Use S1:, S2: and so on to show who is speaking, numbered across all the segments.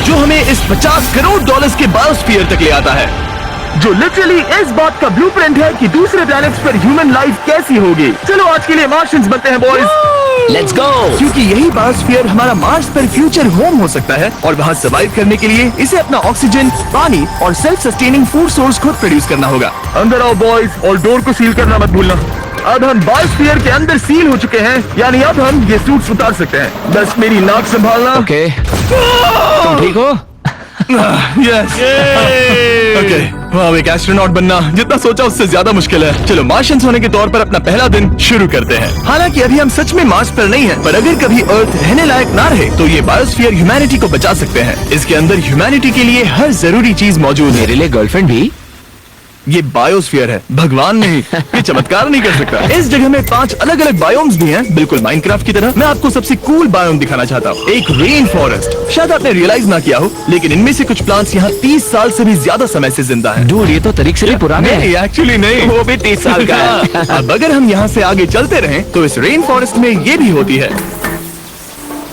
S1: जो हमें इस 50 करोड़ डॉलर्स के बायोस्फीयर तक ले आता है, जो लिटरली इस बात का ब्लूप्रिंट है कि दूसरे प्लैनेट्स पर ह्यूमन लाइफ कैसी होगी। चलो आज के लिए मार्शियंस बनते हैं बॉयज।
S2: Let's go.
S1: क्योंकि यही बायोस्फीयर हमारा मार्स पर फ्यूचर होम हो सकता है और वहाँ सर्वाइव करने के लिए इसे अपना ऑक्सीजन, पानी और सेल्फ सस्टेनिंग फूड सोर्स खुद प्रोड्यूस करना होगा। अंदर आओ बॉयज और डोर को सील करना मत भूलना। अब हम बायोस्फीयर के अंदर सील हो चुके हैं, यानी अब हम ये सूट्स उतार सकते हैं। बस मेरी नाक संभालना।
S2: ओके, तुम ठीक हो?
S1: यस। ओके, वाह, एक एस्ट्रोनॉट बनना जितना सोचा उससे ज्यादा मुश्किल है। चलो मार्शियंस होने के तौर पर अपना पहला दिन शुरू करते हैं। हालांकि अभी हम सच में मार्स पर नहीं हैं, पर अगर कभी अर्थ रहने लायक ना रहे तो ये बायोस्फीयर ह्यूमैनिटी को बचा सकते हैं। इसके अंदर ह्यूमैनिटी के लिए हर जरूरी चीज मौजूद है।
S2: मेरे लिए गर्लफ्रेंड भी।
S1: ये बायोस्फीयर है, भगवान नहीं, ये चमत्कार नहीं कर सकता। इस जगह में 5 अलग अलग बायोम्स भी हैं, बिल्कुल माइनक्राफ्ट की तरह। मैं आपको सबसे कूल बायोम दिखाना चाहता हूँ, एक रेन फॉरेस्ट। शायद आपने रियलाइज ना किया हो, लेकिन इनमें से कुछ प्लांट्स यहाँ 30 साल से भी ज्यादा समय से जिंदा हैं।
S2: डूड, ये तो तरीक से भी पुराने हैं।
S1: एक्चुअली नहीं,
S2: वो भी 30 साल का है।
S1: अब अगर हम यहाँ से आगे चलते रहें तो इस रेन फॉरेस्ट में ये भी होती है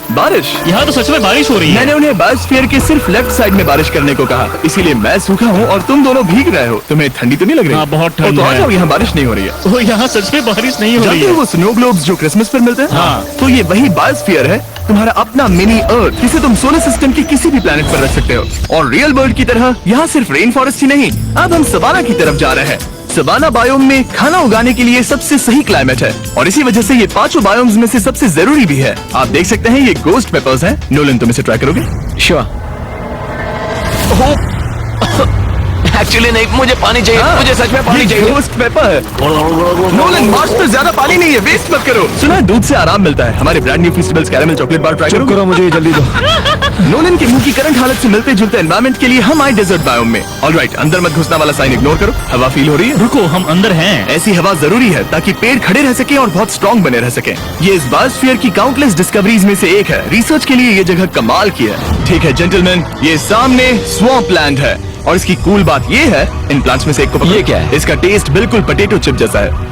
S1: बारिश।
S3: यहाँ तो सच में बारिश हो रही है।
S1: मैंने उन्हें बायोस्फीयर के सिर्फ लेफ्ट साइड में बारिश करने को कहा, इसीलिए मैं सूखा हूँ और तुम दोनों भीग रहे हो। तुम्हें ठंडी तो नहीं लग रही?
S3: हाँ, बहुत ठंड
S1: तो आ
S3: है।
S1: जाओ, यहाँ बारिश नहीं हो रही है।
S3: वो यहाँ सच में बारिश नहीं हो रही
S1: जानते हो
S3: है।
S1: वो स्नो ग्लोब्स जो क्रिसमस पर मिलते हैं?
S3: हाँ।
S1: तो ये वही बायोस्फीयर है, तुम्हारा अपना मिनी अर्थ, जिसे तुम सोलर सिस्टम के किसी भी प्लेनेट पर रख सकते हो। और रियल वर्ल्ड की तरह यहाँ सिर्फ रेन फॉरेस्ट ही नहीं, अब हम सवाना की तरफ जा रहे हैं। सवाना बायोम में खाना उगाने के लिए सबसे सही क्लाइमेट है और इसी वजह से ये 5 बायोम्स में से सबसे जरूरी भी है। आप देख सकते हैं ये गोस्ट पेपर्स हैं। नोलन, तुम इसे ट्राई करोगे?
S2: श्योर। एक्चुअली नहीं, मुझे पानी चाहिए। मुझे सच में पानी चाहिए।
S1: गोस्ट पेपर है। नोलन, मार्स पर ज्यादा पानी नहीं है, वेस्ट मत करो। सुना है दूध से आराम मिलता है। हमारे brand new festivals caramel chocolate bar try
S2: चुप करो, मुझे जल्दी दो।
S1: नोलन के मुंह की करंट हालत से मिलते जुलते एनवायरमेंट के लिए हम आए डेजर्ट बायोम में। ऑलराइट, अंदर मत घुसना वाला साइन इग्नोर करो। हवा फील हो रही है?
S3: रुको, हम अंदर हैं।
S1: ऐसी हवा जरूरी है ताकि पेड़ खड़े रह सके और बहुत स्ट्रॉन्ग बने रह सके। ये इस बायोस्फीयर की काउंटलेस डिस्कवरीज में से एक है। रिसर्च के लिए ये जगह कमाल की है। ठीक है जेंटलमैन, ये सामने स्वैम्प लैंड है और इसकी कूल बात ये है, इन प्लांट्स में से एक को पकड़ो।
S2: ये क्या है?
S1: इसका टेस्ट बिल्कुल पोटैटो चिप जैसा है।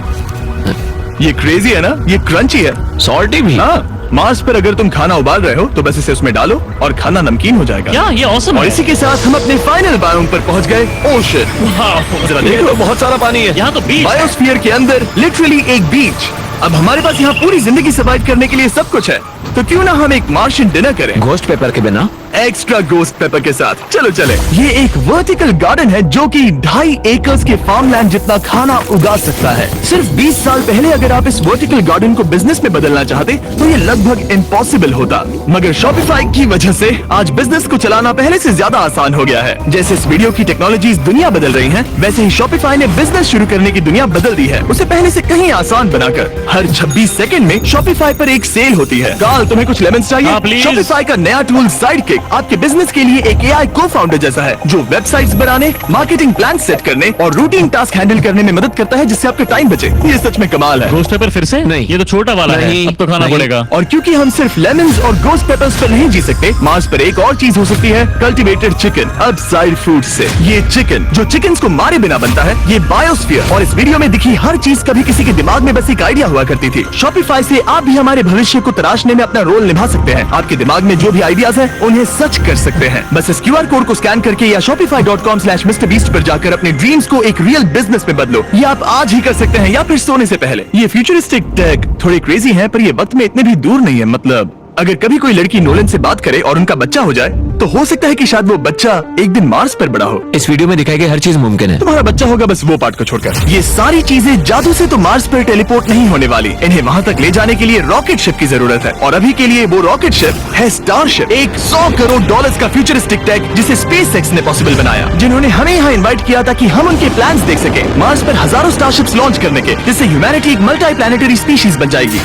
S1: ये क्रेजी है ना? ये क्रंची है।
S2: सॉल्टी भी।
S1: हाँ, मार्स पर अगर तुम खाना उबाल रहे हो तो बस इसे उसमें डालो और खाना नमकीन हो जाएगा।
S3: क्या ये ऑसम
S1: और
S3: है।
S1: इसी के साथ हम अपने फाइनल बायोम पर पहुंच गए, ओशन।
S3: वाह,
S1: जरा
S2: ये
S1: देखो,
S2: तो बहुत सारा पानी है।
S3: यहाँ तो बीच है।
S1: बायोस्फीयर के अंदर लिटरली एक बीच। अब हमारे पास यहाँ पूरी जिंदगी सर्वाइव करने के लिए सब कुछ है, तो क्यों ना हम एक मार्शियन डिनर करें
S2: घोस्ट पेपर के बिना।
S1: एक्स्ट्रा गोस्ट पेपर के साथ। चलो चले। ये एक वर्टिकल गार्डन है जो कि 2.5 एकर्स के फार्मलैंड जितना खाना उगा सकता है। सिर्फ 20 साल पहले अगर आप इस वर्टिकल गार्डन को बिजनेस में बदलना चाहते तो ये लगभग इम्पॉसिबल होता, मगर शॉपिफाई की वजह से आज बिजनेस को चलाना पहले से ज्यादा आसान हो गया है। जैसे इस वीडियो की टेक्नोलॉजीज दुनिया बदल रही हैं, वैसे ही शॉपिफाई ने बिजनेस शुरू करने की दुनिया बदल दी है, उसे पहले से कहीं आसान बनाकर। हर 26 सेकंड में शॉपिफाई पर एक सेल होती है। कार्ल, तुम्हें कुछ लेमन्स चाहिए?
S3: हाँ, प्लीज।
S1: शॉपिफाई का नया टूल साइडकिक आपके बिजनेस के लिए एक AI को-फाउंडर जैसा है, जो वेबसाइट्स बनाने, मार्केटिंग प्लान सेट करने और रूटीन टास्क हैंडल करने में मदद करता है, जिससे आपका टाइम बचे। ये सच में कमाल है।
S3: गोस्ट पेपर फिर से?
S2: नहीं।
S3: ये तो छोटा वाला है।
S2: नहीं,
S3: अब तो खाना
S2: नहीं।
S3: पड़ेगा।
S1: और क्योंकि हम सिर्फ लेमन्स और गोस्ट पेपर्स पर नहीं जी सकते, मार्स पर एक और चीज हो सकती है, कल्टीवेटेड चिकन, अपसाइड फूड से। ये चिकन जो चिकन्स को मारे बिना बनता है, ये बायोस्फीयर और इस वीडियो में दिखी हर चीज कभी किसी के दिमाग में बस एक आइडिया हुआ करती थी। शॉपिफाई से आप भी हमारे भविष्य को तराशने में अपना रोल निभा सकते हैं। आपके दिमाग में जो भी आइडियाज है उन्हें सच कर सकते हैं। बस इस QR कोड को स्कैन करके या shopify.com/MrBeast पर जाकर अपने ड्रीम्स को एक रियल बिजनेस में बदलो। ये आप आज ही कर सकते हैं या फिर सोने से पहले। ये फ्यूचरिस्टिक टेक थोड़े क्रेजी हैं, पर ये वक्त में इतने भी दूर नहीं है। मतलब अगर कभी कोई लड़की नोलन से बात करे और उनका बच्चा हो जाए तो हो सकता है कि शायद वो बच्चा एक दिन मार्स पर बड़ा हो।
S2: इस वीडियो में दिखाई गई हर चीज मुमकिन है।
S1: तुम्हारा बच्चा होगा, बस वो पार्ट को छोड़कर। ये सारी चीजें जादू से तो मार्स पर टेलीपोर्ट नहीं होने वाली। इन्हें वहाँ तक ले जाने के लिए रॉकेट शिप की जरूरत है और अभी के लिए वो रॉकेट शिप है स्टारशिप, एक $100 करोड़ का फ्यूचरिस्टिक टेक जिसे स्पेसएक्स ने पॉसिबल बनाया, जिन्होंने हमें यहाँ इन्वाइट किया था कि हम उनके प्लान्स देख सके मार्स पर हजारों स्टारशिप्स लॉन्च करने के, जिससे ह्यूमैनिटी एक मल्टी प्लैनेटरी स्पीशीज बन जाएगी।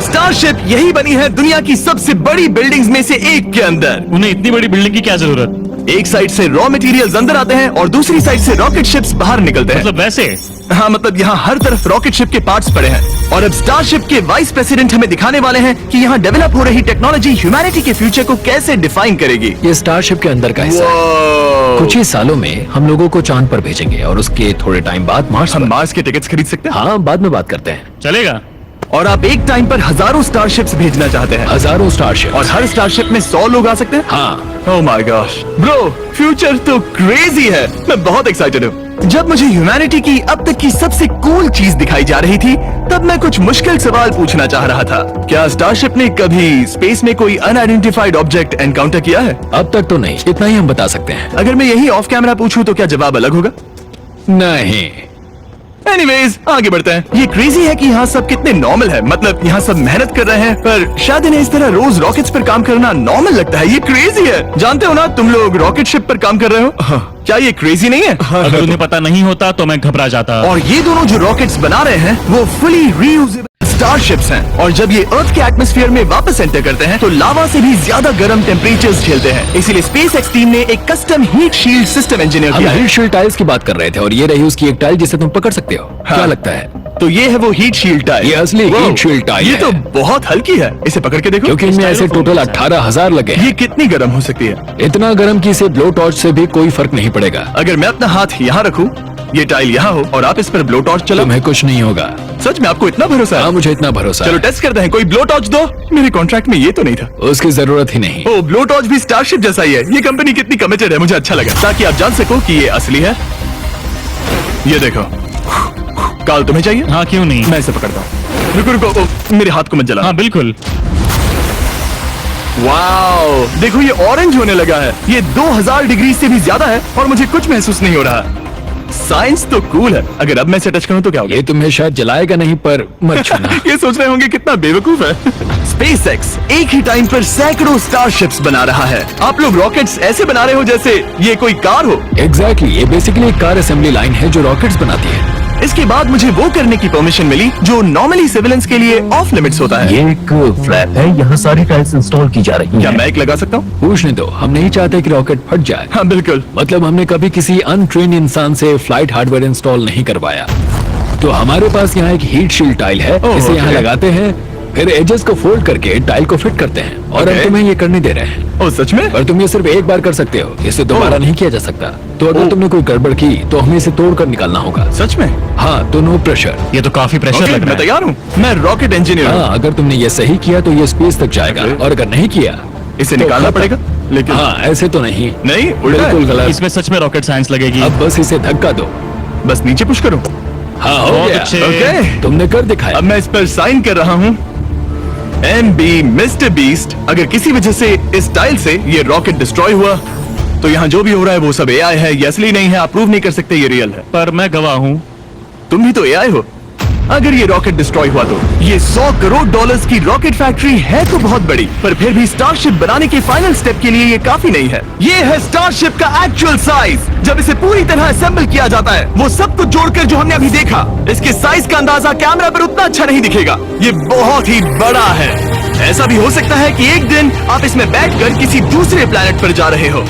S1: स्टारशिप यही बनी है दुनिया की सबसे बड़ी बिल्डिंग्स में से एक के अंदर।
S3: उन्हें इतनी बड़ी बिल्डिंग की क्या जरूरत?
S1: एक साइड से रॉ मटेरियल्स अंदर आते हैं और दूसरी साइड से रॉकेट शिप्स बाहर निकलते हैं।
S3: मतलब वैसे?
S1: हाँ, मतलब यहाँ हर तरफ रॉकेट शिप के पार्ट्स पड़े हैं और अब स्टारशिप के वाइस प्रेसिडेंट हमें दिखाने वाले हैं कि यहाँ डेवलप हो रही टेक्नोलॉजी ह्यूमैनिटी के फ्यूचर को कैसे डिफाइन करेगी।
S2: ये स्टारशिप के अंदर का हिस्सा है। कुछ ही सालों में हम लोगों को चांद पर भेजेंगे और उसके थोड़े टाइम बाद मार्स
S1: हम मार्स के टिकट्स खरीद सकते हैं?
S2: हाँ, बाद में बात करते हैं।
S3: चलेगा।
S1: और आप एक टाइम पर हजारों स्टारशिप्स भेजना चाहते हैं
S2: हजारों स्टारशिप।
S1: और हर स्टारशिप में 100 लोग आ सकते हैं।
S2: हाँ,
S1: oh my gosh bro, future तो क्रेजी है। मैं बहुत एक्साइटेड हूँ। जब मुझे ह्यूमैनिटी की अब तक की सबसे कूल चीज दिखाई जा रही थी, तब मैं कुछ मुश्किल सवाल पूछना चाह रहा था। क्या स्टारशिप ने कभी स्पेस में कोई अनआइडेंटिफाइड ऑब्जेक्ट एनकाउंटर किया है?
S2: अब तक तो नहीं, इतना ही हम बता सकते हैं।
S1: अगर मैं यही ऑफ कैमरा पूछूं तो क्या जवाब अलग होगा?
S2: नहीं।
S1: एनीवेज, आगे बढ़ते हैं। ये क्रेजी है कि यहाँ सब कितने नॉर्मल है। मतलब यहाँ सब मेहनत कर रहे हैं, पर शायद इन्हें इस तरह रोज रॉकेट्स पर काम करना नॉर्मल लगता है। ये क्रेजी है। जानते हो ना, तुम लोग रॉकेट शिप पर काम कर रहे हो। क्या ये क्रेजी नहीं है?
S3: अगर उन्हें पता नहीं होता तो मैं घबरा जाता।
S1: और ये दोनों जो रॉकेट्स बना रहे हैं वो फुली रीयूजेबल स्टारशिप्स हैं। और जब ये अर्थ के एटमॉस्फेयर में वापस एंटर करते हैं तो लावा से भी ज्यादा गर्म टेम्परेचर्स झेलते हैं। इसीलिए स्पेसएक्स टीम ने एक custom heat shield system engineer
S2: हम
S1: किया है।
S2: हीट शील्ड टाइल्स की बात कर रहे थे और ये रही उसकी एक टाइल जिसे तुम पकड़ सकते हो। क्या लगता है?
S1: तो ये है वो हीट शील्ड टाइल।
S2: ये असली हीट शील्ड टाइल
S1: ये
S2: है।
S1: तो बहुत हल्की है। इसे पकड़ के देखो।
S2: क्योंकि इनमें ऐसे टोटल 18,000 लगे हैं।
S1: ये कितनी गर्म हो सकती है?
S2: इतना गर्म कि इसे ब्लो टॉर्च से भी कोई फर्क नहीं पड़ेगा।
S1: अगर मैं अपना हाथ यहाँ रखूं, ये टाइल यहाँ हो और आप इस पर ब्लो टॉर्च चलाओ,
S2: तुम्हें कुछ नहीं होगा।
S1: सच में आपको इतना भरोसा
S2: हाँ,
S1: है?
S2: मुझे इतना भरोसा
S1: चलो
S2: है।
S1: टेस्ट करते हैं। कोई ब्लो टॉर्च दो। मेरे कॉन्ट्रैक्ट में ये तो नहीं था।
S2: उसकी जरूरत ही नहीं।
S1: ओ, ब्लो टॉर्च भी स्टारशिप जैसा ही है। ये कंपनी कितनी कमिटेड है, मुझे अच्छा लगा, ताकि आप जान सको कि ये असली है। ये देखो। काल, तुम्हें चाहिए?
S3: हाँ, क्यों नहीं।
S1: मैं इसे पकड़ता हूँ। रुको रुको, ओ, मेरे हाथ को मत जला।
S3: हाँ बिल्कुल।
S1: वाओ, देखो ये ऑरेंज होने लगा है। ये 2000 डिग्री से भी ज्यादा है और मुझे कुछ महसूस नहीं हो रहा। साइंस तो कूल है। अगर अब मैं इसे टच करूं तो क्या होगा?
S2: ये तुम्हें शायद जलाएगा नहीं, पर मत छूना।
S1: ये सोच रहे होंगे कितना बेवकूफ है। स्पेसएक्स एक ही टाइम पर सैकड़ों स्टारशिप्स बना रहा है। आप लोग रॉकेट्स ऐसे बना रहे हो जैसे ये कोई कार हो।
S2: एग्जैक्टली, ये बेसिकली एक कार असेंबली लाइन है जो रॉकेट्स बनाती है।
S1: इसके बाद मुझे वो करने की परमिशन मिली जो नॉर्मली सिविलियंस के लिए ऑफ लिमिट्स होता है।
S4: ये एक फ्लैप है, यहाँ सारी टाइल्स इंस्टॉल की जा रही
S1: क्या
S4: हैं।
S1: मैं एक लगा सकता हूँ?
S2: पूछने दो, हम नहीं चाहते कि रॉकेट फट जाए।
S1: हाँ बिल्कुल।
S2: मतलब हमने कभी किसी अनट्रेन इंसान से फ्लाइट हार्डवेयर इंस्टॉल नहीं करवाया। तो हमारे पास यहाँ एक हीट शील्ड टाइल है।
S1: ओह,
S2: इसे यहाँ
S1: okay।
S2: लगाते हैं, फिर एजेस को फोल्ड करके टाइल को फिट करते हैं और हम
S1: Okay।
S2: तुम्हें ये करने दे रहे हैं।
S1: ओ सच में?
S2: पर तुम ये सिर्फ एक बार कर सकते हो, इसे दोबारा
S1: ओह।
S2: नहीं किया जा सकता। तो अगर
S1: ओह।
S2: तुमने कोई गड़बड़ की तो हमें इसे तोड़कर निकालना होगा।
S1: सच में?
S2: हाँ, तो नो प्रेशर।
S3: ये तो काफी प्रेशर
S1: ओके,
S3: लग रहा
S1: मैं
S3: है।
S1: तैयार हूँ। मैं रॉकेट इंजीनियर हूँ।
S2: हाँ, अगर तुमने ये सही किया तो ये स्पेस तक जाएगा
S1: Okay।
S2: और अगर नहीं किया
S1: इसे
S2: तो
S1: निकालना
S2: खत्म।
S1: पड़ेगा। लेकिन
S2: हाँ, ऐसे तो नहीं।
S1: नहीं, उल्टा है।
S2: बिल्कुल गलत।
S3: इसमें सच में रॉकेट साइंस लगेगी।
S2: अब बस इसे धक्का दो।
S1: बस नीचे पुश करूँ।
S2: हाँ, हो
S3: बहुत
S2: गया।
S3: अच्छे।
S1: ओके,
S2: तुमने कर दिखाया।
S1: अब मैं इस पर साइन कर रहा हूँ। MB mister beast. अगर किसी वजह से इस टाइल से ये रॉकेट डिस्ट्रॉय हुआ तो यहाँ जो भी हो रहा है वो सब AI है। ये असली नहीं है। आप प्रूव नहीं कर सकते ये रियल है।
S3: पर मैं गवाह हूँ।
S1: तुम भी तो AI हो। अगर ये रॉकेट डिस्ट्रॉय हुआ तो ये $100 करोड़ की रॉकेट फैक्ट्री है तो बहुत बड़ी, पर फिर भी स्टारशिप बनाने के फाइनल स्टेप के लिए ये काफी नहीं है। ये है स्टारशिप का एक्चुअल साइज। जब इसे पूरी तरह असेंबल किया जाता है, वो सब कुछ जोड़कर जो हमने अभी देखा, इसके साइज का अंदाजा कैमरा पर उतना अच्छा नहीं दिखेगा। ये बहुत ही बड़ा है। ऐसा भी हो सकता है कि एक दिन आप इसमें बैठकर किसी दूसरे प्लेनेट पर जा रहे हो।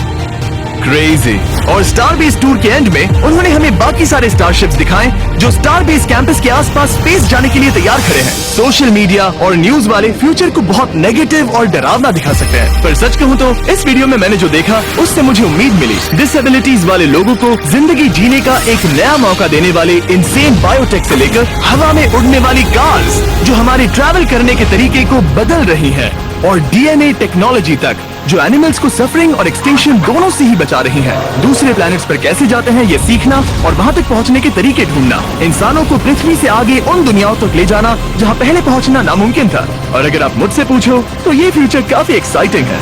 S1: क्रेजी। और स्टारबेस टूर के एंड में उन्होंने हमें बाकी सारे स्टारशिप्स दिखाए जो स्टारबेस कैंपस के आसपास स्पेस जाने के लिए तैयार खड़े हैं। सोशल मीडिया और न्यूज वाले फ्यूचर को बहुत नेगेटिव और डरावना दिखा सकते हैं, पर सच कहूँ तो इस वीडियो में मैंने जो देखा उससे मुझे उम्मीद मिली। डिसेबिलिटीज वाले लोगों को जिंदगी जीने का एक नया मौका देने वाले इंसेन बायोटेक से लेकर हवा में उड़ने वाली कार्स जो हमारे ट्रैवल करने के तरीके को बदल रही है, और DNA टेक्नोलॉजी तक जो एनिमल्स को सफरिंग और एक्सटिंक्शन दोनों से ही बचा रही है। दूसरे प्लैनेट्स पर कैसे जाते हैं ये सीखना और वहां तक पहुंचने के तरीके ढूंढना, इंसानों को पृथ्वी से आगे उन दुनियाओं तक ले जाना जहां पहले पहुंचना नामुमकिन था। और अगर आप मुझसे पूछो तो ये फ्यूचर काफी एक्साइटिंग है।